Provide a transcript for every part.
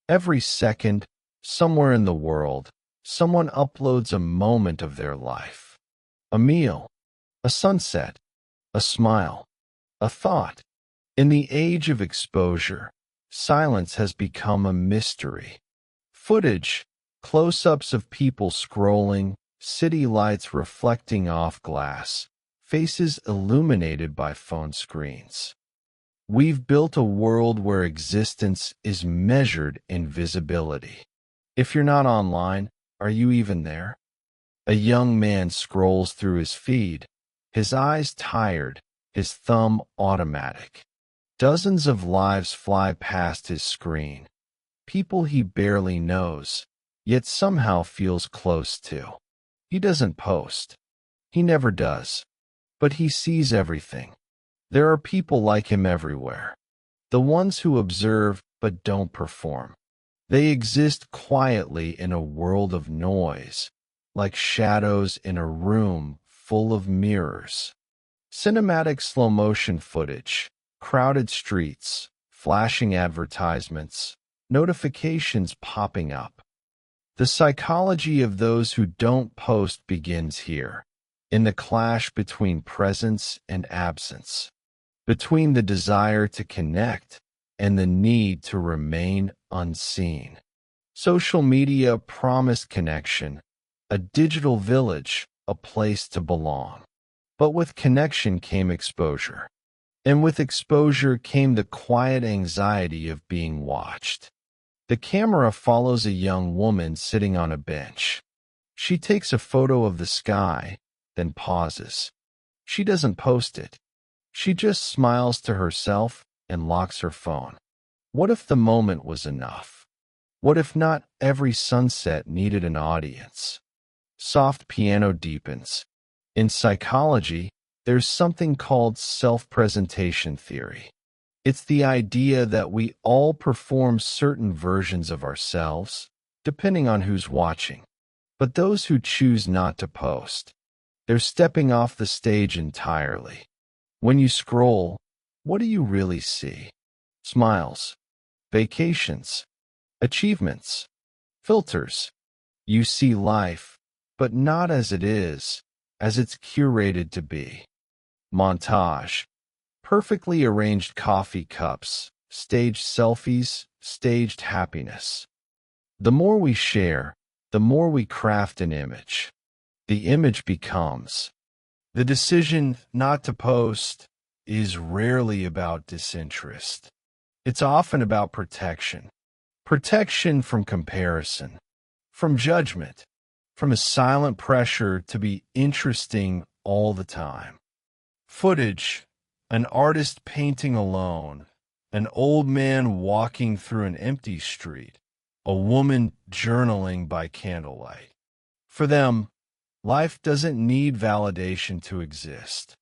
Every second, somewhere in the world, someone uploads a moment of their life. A meal, a sunset, a smile, a thought. In the age of exposure, silence has become a mystery. Footage, close-ups of people scrolling, city lights reflecting off glass, faces illuminated by phone screens. We've built a world where existence is measured in visibility. If you're not online, are you even there? A young man scrolls through his feed, his eyes tired, his thumb automatic. Dozens of lives fly past his screen. People he barely knows, yet somehow feels close to. He doesn't post. He never does. But he sees everything. There are people like him everywhere. The ones who observe but don't perform. They exist quietly in a world of noise, like shadows in a room full of mirrors. Cinematic slow-motion footage, crowded streets, flashing advertisements, notifications popping up. The psychology of those who don't post begins here, in the clash between presence and absence, between the desire to connect and the need to remain unseen. Social media promised connection, a digital village, a place to belong. But with connection came exposure. And with exposure came the quiet anxiety of being watched. The camera follows a young woman sitting on a bench. She takes a photo of the sky, then pauses. She doesn't post it. She just smiles to herself and locks her phone. What if the moment was enough? What if not every sunset needed an audience? Soft piano deepens. In psychology, there's something called self-presentation theory. It's the idea that we all perform certain versions of ourselves, depending on who's watching. But those who choose not to post, they're stepping off the stage entirely. When you scroll, what do you really see? Smiles, vacations, achievements, filters. You see life, but not as it is, as it's curated to be. Montage. Perfectly arranged coffee cups, staged selfies, staged happiness. The more we share, the more we craft an image. The image becomes. The decision not to post is rarely about disinterest. It's often about protection. Protection from comparison, from judgment, from a silent pressure to be interesting all the time. Footage. An artist painting alone, an old man walking through an empty street, a woman journaling by candlelight. For them, life doesn't need validation to exist.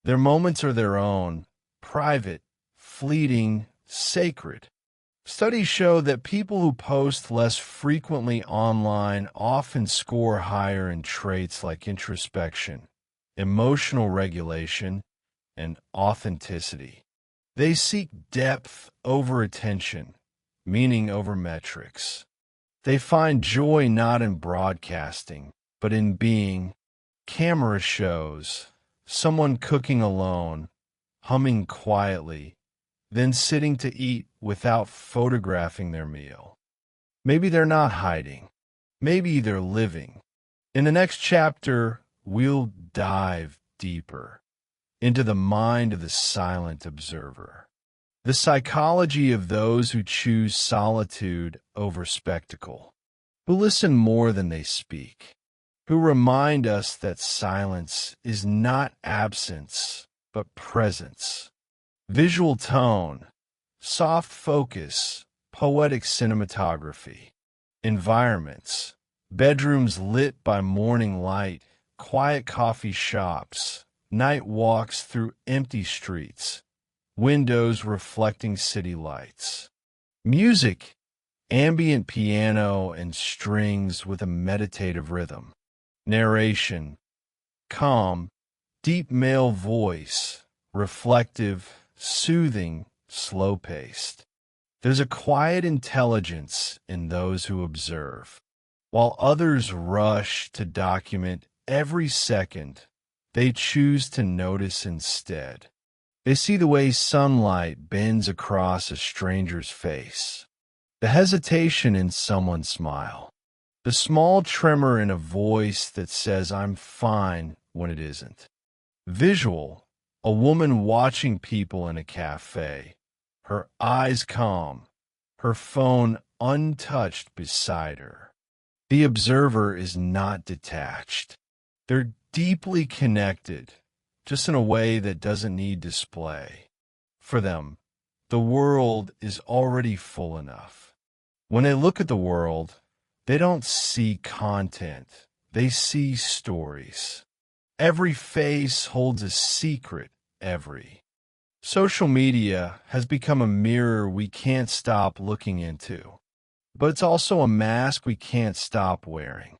Their moments are their own, private, fleeting, sacred. Studies show that people who post less frequently online often score higher in traits like introspection, emotional regulation, and authenticity. They seek depth over attention, meaning over metrics. They find joy not in broadcasting, but in being. Camera shows, someone cooking alone, humming quietly, then sitting to eat without photographing their meal. Maybe they're not hiding. Maybe they're living. In the next chapter, we'll dive deeper into the mind of the silent observer, the psychology of those who choose solitude over spectacle, who listen more than they speak, who remind us that silence is not absence, but presence. Visual tone, soft focus, poetic cinematography, environments, bedrooms lit by morning light, quiet coffee shops, night walks through empty streets, windows reflecting city lights. Music, ambient piano and strings with a meditative rhythm. Narration, calm, deep male voice, reflective, soothing, slow-paced. There's a quiet intelligence in those who observe. While others rush to document every second, they choose to notice instead. They see the way sunlight bends across a stranger's face, the hesitation in someone's smile, the small tremor in a voice that says, "I'm fine," when it isn't. Visual, a woman watching people in a cafe, her eyes calm, her phone untouched beside her. The observer is not detached. They're deeply connected, just in a way that doesn't need display. For them, the world is already full enough. When they look at the world, they don't see content. They see stories. Every face holds a secret, Social media has become a mirror we can't stop looking into, but it's also a mask we can't stop wearing.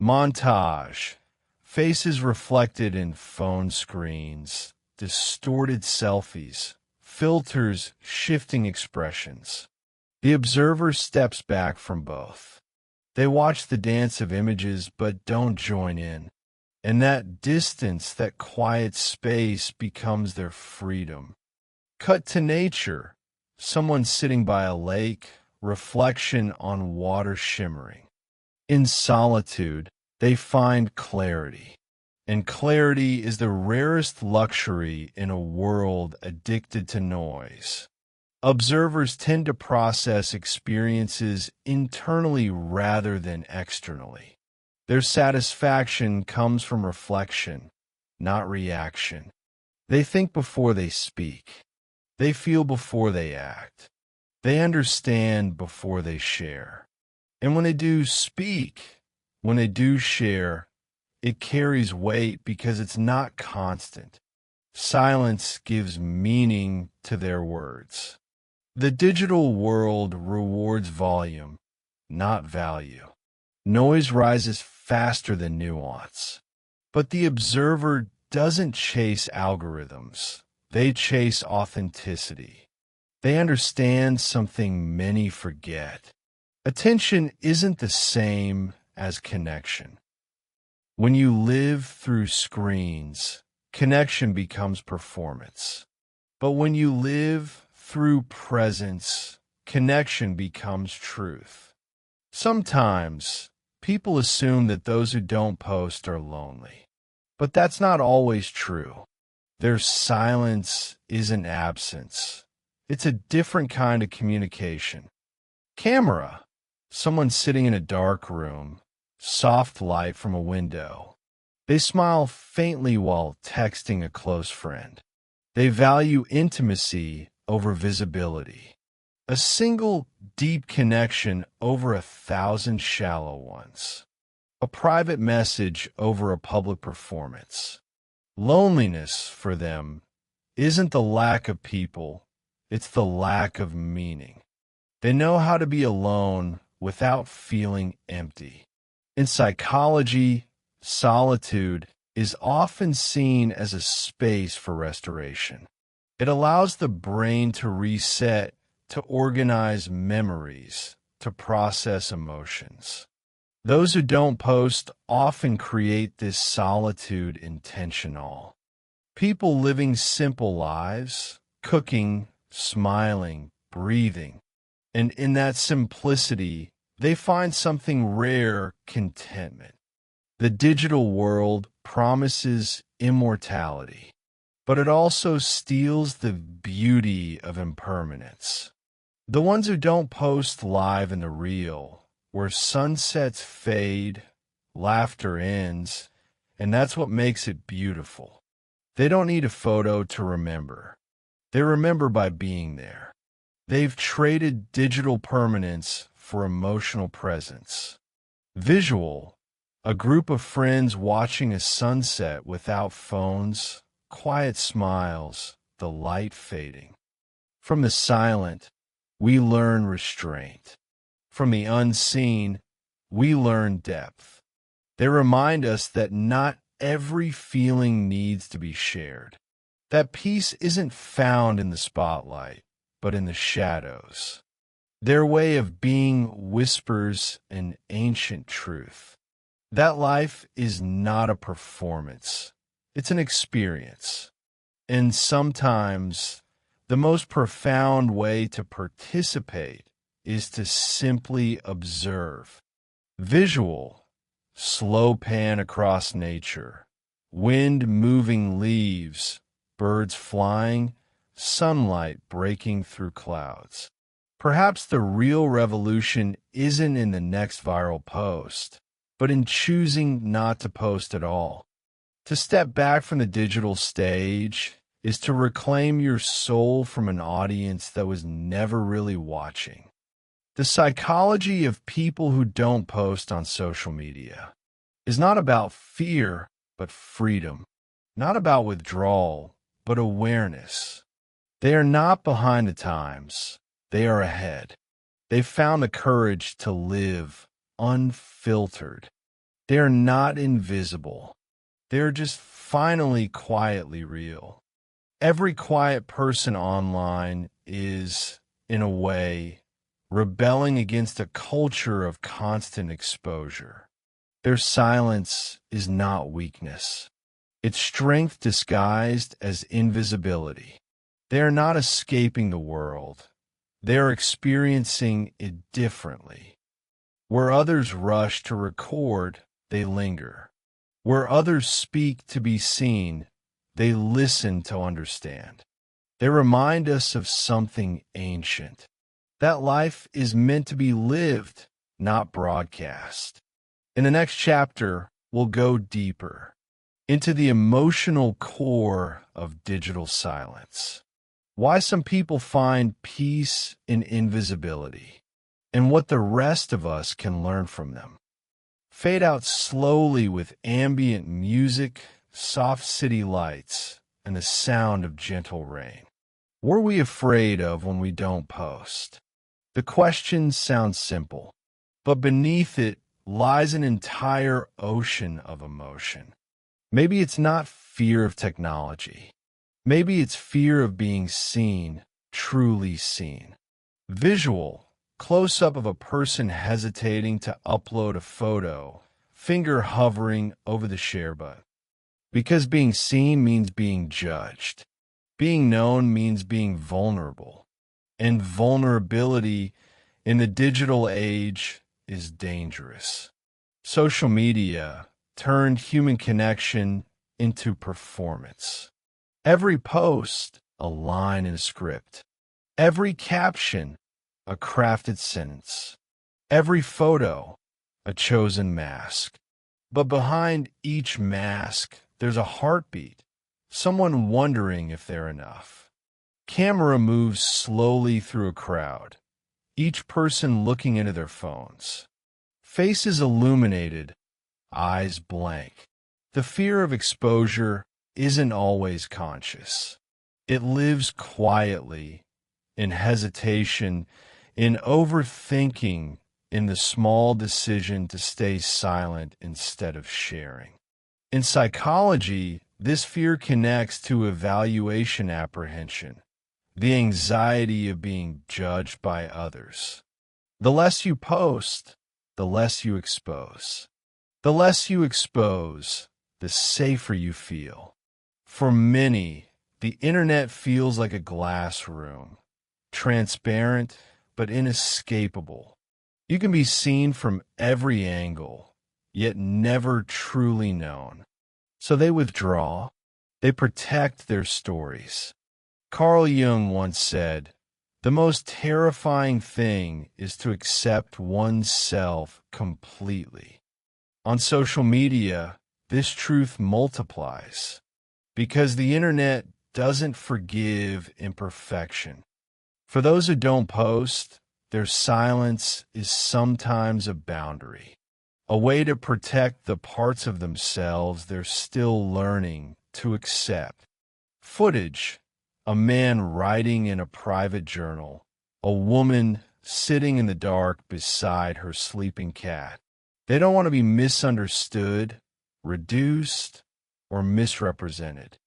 Montage. Faces reflected in phone screens, distorted selfies, filters shifting expressions. The observer steps back from both. They watch the dance of images but don't join in. And that distance, that quiet space becomes their freedom. Cut to nature. Someone sitting by a lake, reflection on water shimmering. In solitude, they find clarity. And clarity is the rarest luxury in a world addicted to noise. Observers tend to process experiences internally rather than externally. Their satisfaction comes from reflection, not reaction. They think before they speak. They feel before they act. They understand before they share. And when they do speak, when they do share, it carries weight because it's not constant. Silence gives meaning to their words. The digital world rewards volume, not value. Noise rises faster than nuance. But the observer doesn't chase algorithms. They chase authenticity. They understand something many forget. Attention isn't the same as connection. When you live through screens, connection becomes performance. But when you live through presence, connection becomes truth. Sometimes, people assume that those who don't post are lonely. But that's not always true. Their silence isn't absence. It's a different kind of communication. Camera. Someone sitting in a dark room, soft light from a window. They smile faintly while texting a close friend. They value intimacy over visibility. A single deep connection over 1,000 shallow ones. A private message over a public performance. Loneliness, for them, isn't the lack of people, it's the lack of meaning. They know how to be alone without feeling empty. In psychology, solitude is often seen as a space for restoration. It allows the brain to reset, to organize memories, to process emotions. Those who don't post often create this solitude intentional. People living simple lives, cooking, smiling, breathing. And in that simplicity, they find something rare: contentment. The digital world promises immortality, but it also steals the beauty of impermanence. The ones who don't post live in the real, where sunsets fade, laughter ends, and that's what makes it beautiful. They don't need a photo to remember. They remember by being there. They've traded digital permanence for emotional presence. Visual, a group of friends watching a sunset without phones, quiet smiles, the light fading. From the silent, we learn restraint. From the unseen, we learn depth. They remind us that not every feeling needs to be shared. That peace isn't found in the spotlight. but in the shadows. Their way of being whispers an ancient truth. That life is not a performance. It's an experience. And sometimes the most profound way to participate is to simply observe. Visual, slow pan across nature, wind moving leaves, birds flying, sunlight breaking through clouds. Perhaps the real revolution isn't in the next viral post, but in choosing not to post at all. To step back from the digital stage is to reclaim your soul from an audience that was never really watching. The psychology of people who don't post on social media is not about fear, but freedom. Not about withdrawal, but awareness. They are not behind the times. They are ahead. They've found the courage to live unfiltered. They are not invisible. They're just finally quietly real. Every quiet person online is, in a way, rebelling against a culture of constant exposure. Their silence is not weakness. It's strength disguised as invisibility. They are not escaping the world. They are experiencing it differently. Where others rush to record, they linger. Where others speak to be seen, they listen to understand. They remind us of something ancient. That life is meant to be lived, not broadcast. In the next chapter, we'll go deeper into the emotional core of digital silence. Why some people find peace in invisibility, and what the rest of us can learn from them. Fade out slowly with ambient music, soft city lights, and the sound of gentle rain. What are we afraid of when we don't post? The question sounds simple, but beneath it lies an entire ocean of emotion. Maybe it's not fear of technology. Maybe it's fear of being seen, truly seen. Visual, close-up of a person hesitating to upload a photo, finger hovering over the share button. Because being seen means being judged. Being known means being vulnerable. And vulnerability in the digital age is dangerous. Social media turned human connection into performance. Every post, a line in a script. Every caption, a crafted sentence. Every photo, a chosen mask. But behind each mask, there's a heartbeat, someone wondering if they're enough. Camera moves slowly through a crowd, each person looking into their phones. Faces illuminated, eyes blank. The fear of exposure isn't always conscious. It lives quietly, in hesitation, in overthinking, in the small decision to stay silent instead of sharing. In psychology, this fear connects to evaluation apprehension, the anxiety of being judged by others. The less you post, the less you expose. The less you expose, the safer you feel. For many, the internet feels like a glass room, transparent but inescapable. You can be seen from every angle, yet never truly known. So they withdraw. They protect their stories. Carl Jung once said, "The most terrifying thing is to accept oneself completely." On social media, this truth multiplies because the internet doesn't forgive imperfection. For those who don't post, their silence is sometimes a boundary, a way to protect the parts of themselves they're still learning to accept. Footage, a man writing in a private journal, a woman sitting in the dark beside her sleeping cat. They don't want to be misunderstood, reduced, or misrepresented.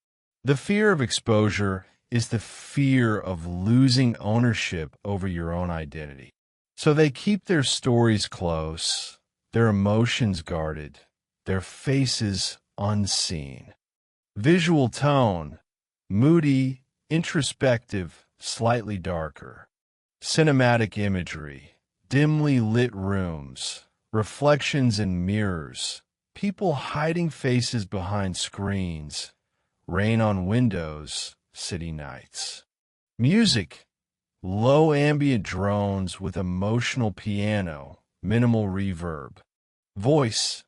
The fear of exposure is the fear of losing ownership over your own identity. So they keep their stories close, their emotions guarded, their faces unseen. Visual tone, moody, introspective, slightly darker. Cinematic imagery, dimly lit rooms, reflections in mirrors, people hiding faces behind screens, rain on windows, city nights. Music, low ambient drones with emotional piano, minimal reverb. Voice,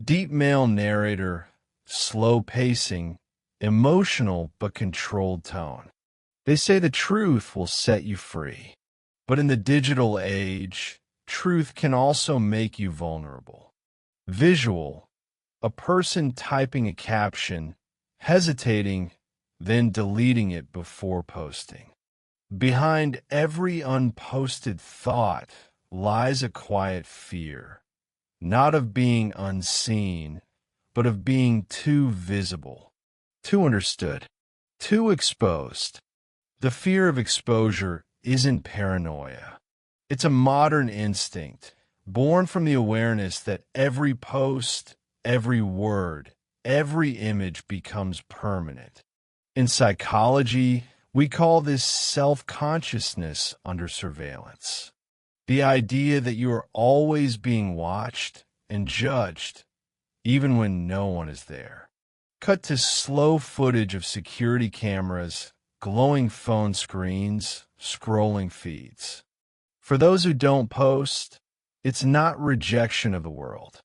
deep male narrator, slow pacing, emotional but controlled tone. They say the truth will set you free. But in the digital age, truth can also make you vulnerable. Visual, a person typing a caption, hesitating, then deleting it before posting. Behind every unposted thought lies a quiet fear, not of being unseen, but of being too visible, too understood, too exposed. The fear of exposure isn't paranoia. It's a modern instinct, born from the awareness that every post, every word, every image becomes permanent. In psychology, we call this self-consciousness under surveillance. The idea that you are always being watched and judged, even when no one is there. Cut to slow footage of security cameras, glowing phone screens, scrolling feeds. For those who don't post, it's not rejection of the world.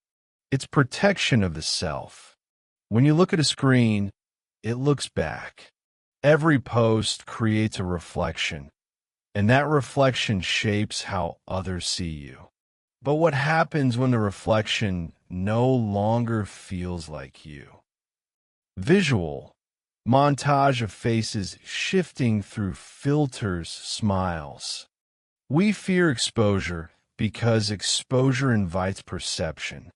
It's protection of the self. When you look at a screen, it looks back. Every post creates a reflection, and that reflection shapes how others see you. But what happens when the reflection no longer feels like you? Visual, montage of faces shifting through filters, smiles. We fear exposure because exposure invites perception,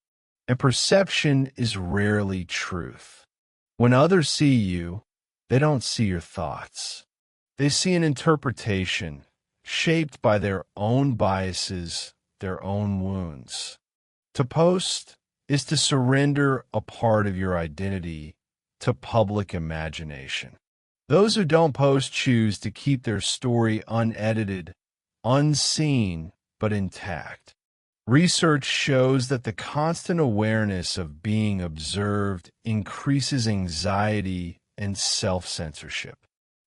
and perception is rarely truth. When others see you, they don't see your thoughts. They see an interpretation shaped by their own biases, their own wounds. To post is to surrender a part of your identity to public imagination. Those who don't post choose to keep their story unedited, unseen, but intact. Research shows that the constant awareness of being observed increases anxiety and self-censorship.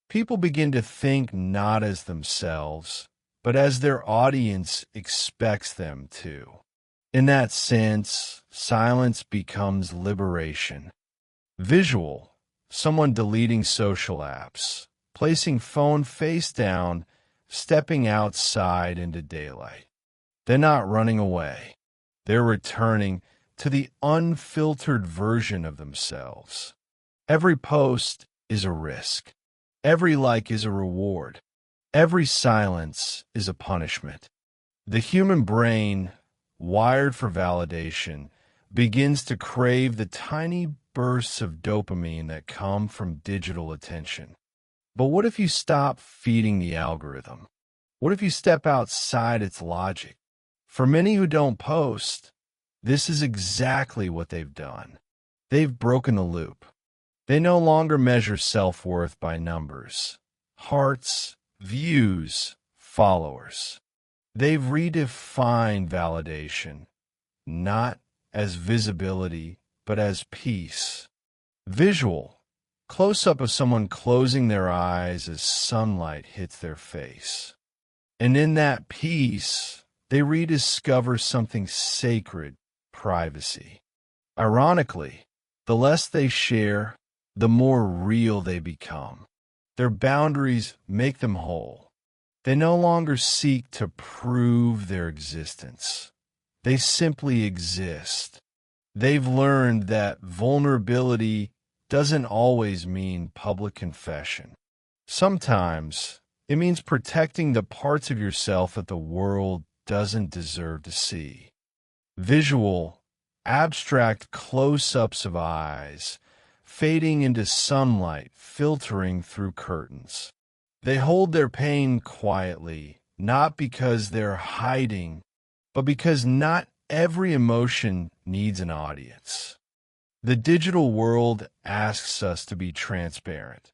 People begin to think not as themselves, but as their audience expects them to. In that sense, silence becomes liberation. Visual, someone deleting social apps, placing phone face down, stepping outside into daylight. They're not running away. They're returning to the unfiltered version of themselves. Every post is a risk. Every like is a reward. Every silence is a punishment. The human brain, wired for validation, begins to crave the tiny bursts of dopamine that come from digital attention. But what if you stop feeding the algorithm? What if you step outside its logic? For many who don't post, this is exactly what they've done. They've broken the loop. They no longer measure self-worth by numbers, hearts, views, followers. They've redefined validation, not as visibility, but as peace. Visual, close-up of someone closing their eyes as sunlight hits their face. And in that peace, they rediscover something sacred, privacy. Ironically, the less they share, the more real they become. Their boundaries make them whole. They no longer seek to prove their existence. They simply exist. They've learned that vulnerability doesn't always mean public confession. Sometimes it means protecting the parts of yourself that the world doesn't deserve to see. Visual, abstract close-ups of eyes, fading into sunlight filtering through curtains. They hold their pain quietly, not because they're hiding, but because not every emotion needs an audience. The digital world asks us to be transparent,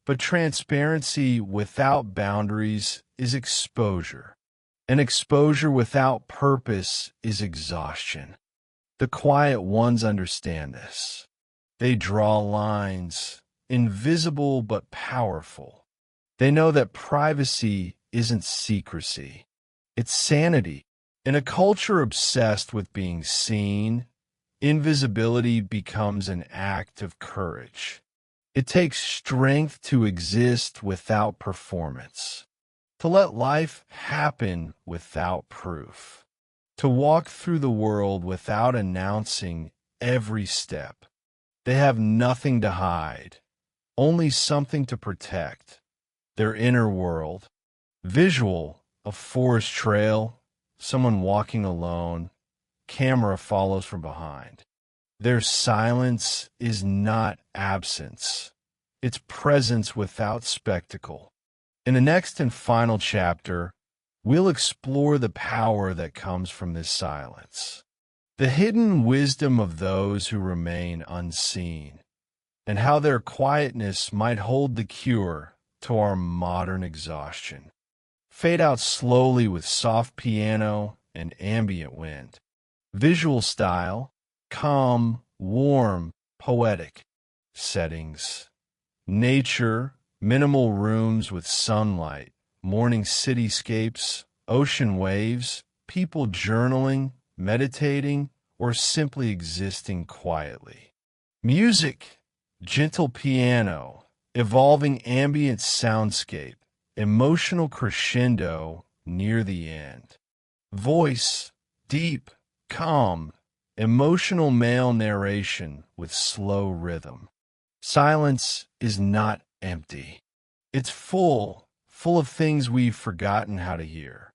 but transparency without boundaries is exposure, and exposure without purpose is exhaustion. The quiet ones understand this. They draw lines, invisible but powerful. They know that privacy isn't secrecy, it's sanity. In a culture obsessed with being seen, invisibility becomes an act of courage. It takes strength to exist without performance, to let life happen without proof, to walk through the world without announcing every step. They have nothing to hide, only something to protect, their inner world. Visual, a forest trail, someone walking alone, camera follows from behind. Their silence is not absence. It's presence without spectacle. In the next and final chapter, we'll explore the power that comes from this silence, the hidden wisdom of those who remain unseen, and how their quietness might hold the cure to our modern exhaustion. Fade out slowly with soft piano and ambient wind. Visual style, calm, warm, poetic. Settings, nature, minimal rooms with sunlight, morning cityscapes, ocean waves, people journaling, meditating, or simply existing quietly. Music, gentle piano, evolving ambient soundscape, emotional crescendo near the end. Voice, deep, calm, emotional male narration with slow rhythm. Silence is not empty. It's full of things we've forgotten how to hear.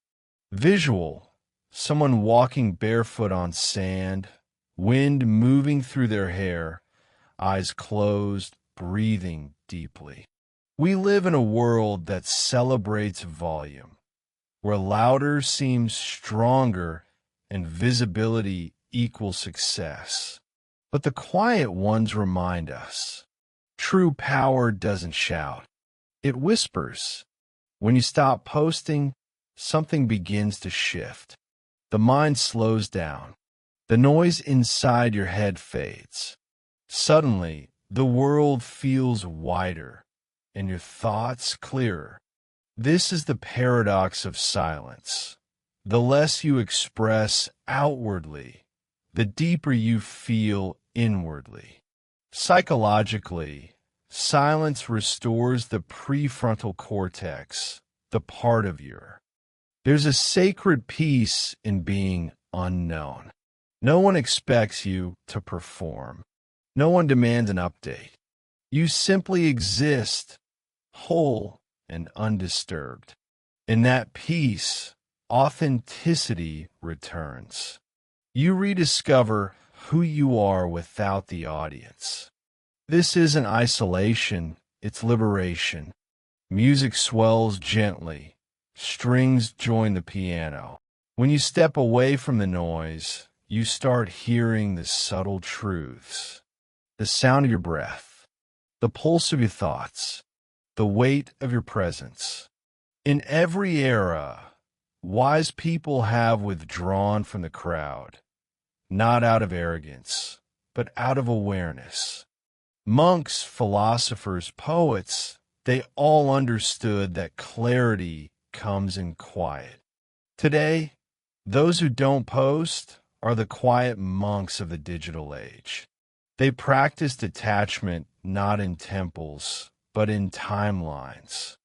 Visual, someone walking barefoot on sand, wind moving through their hair, eyes closed, breathing deeply. We live in a world that celebrates volume, where louder seems stronger and visibility equals success. But the quiet ones remind us, true power doesn't shout, it whispers. When you stop posting, something begins to shift. The mind slows down. The noise inside your head fades. Suddenly, the world feels wider, and your thoughts clearer. This is the paradox of silence. The less you express outwardly, the deeper you feel inwardly. Psychologically, silence restores the prefrontal cortex, the part of your. There's a sacred peace in being unknown. No one expects you to perform. No one demands an update. You simply exist, whole and undisturbed. In that peace, authenticity returns. You rediscover who you are without the audience. This isn't isolation, it's liberation. Music swells gently. Strings join the piano. When you step away from the noise, you start hearing the subtle truths. The sound of your breath, the pulse of your thoughts, the weight of your presence. In every era, wise people have withdrawn from the crowd, not out of arrogance, but out of awareness. Monks, philosophers, poets, they all understood that clarity comes in quiet. Today, those who don't post are the quiet monks of the digital age. They practice detachment not in temples, but in timelines.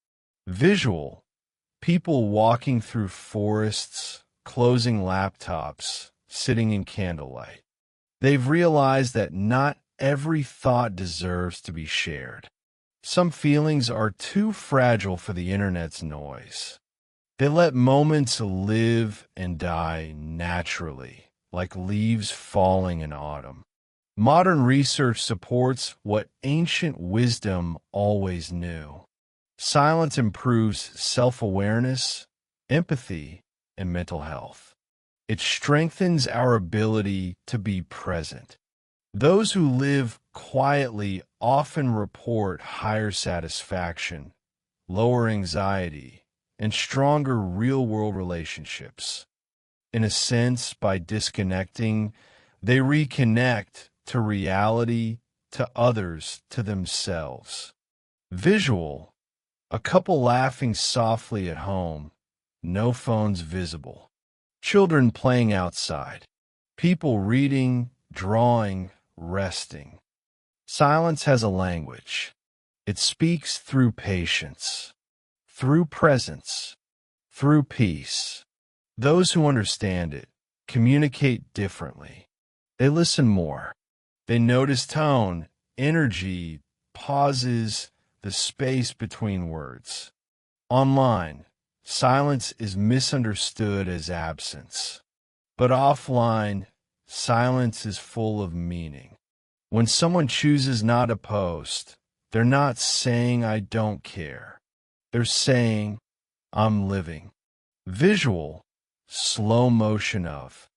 Visual, people walking through forests, closing laptops, sitting in candlelight. They've realized that not every thought deserves to be shared. Some feelings are too fragile for the internet's noise. They let moments live and die naturally, like leaves falling in autumn. Modern research supports what ancient wisdom always knew. Silence improves self-awareness, empathy, and mental health. It strengthens our ability to be present. Those who live quietly often report higher satisfaction, lower anxiety, and stronger real-world relationships. In a sense, by disconnecting, they reconnect to reality, to others, to themselves. Visual, a couple laughing softly at home, no phones visible. Children playing outside. People reading, drawing, resting. Silence has a language. It speaks through patience, through presence, through peace. Those who understand it communicate differently. They listen more. They notice tone, energy, pauses, the space between words. Online, silence is misunderstood as absence. But offline, silence is full of meaning. When someone chooses not to post, they're not saying I don't care. They're saying I'm living. Visual, slow motion of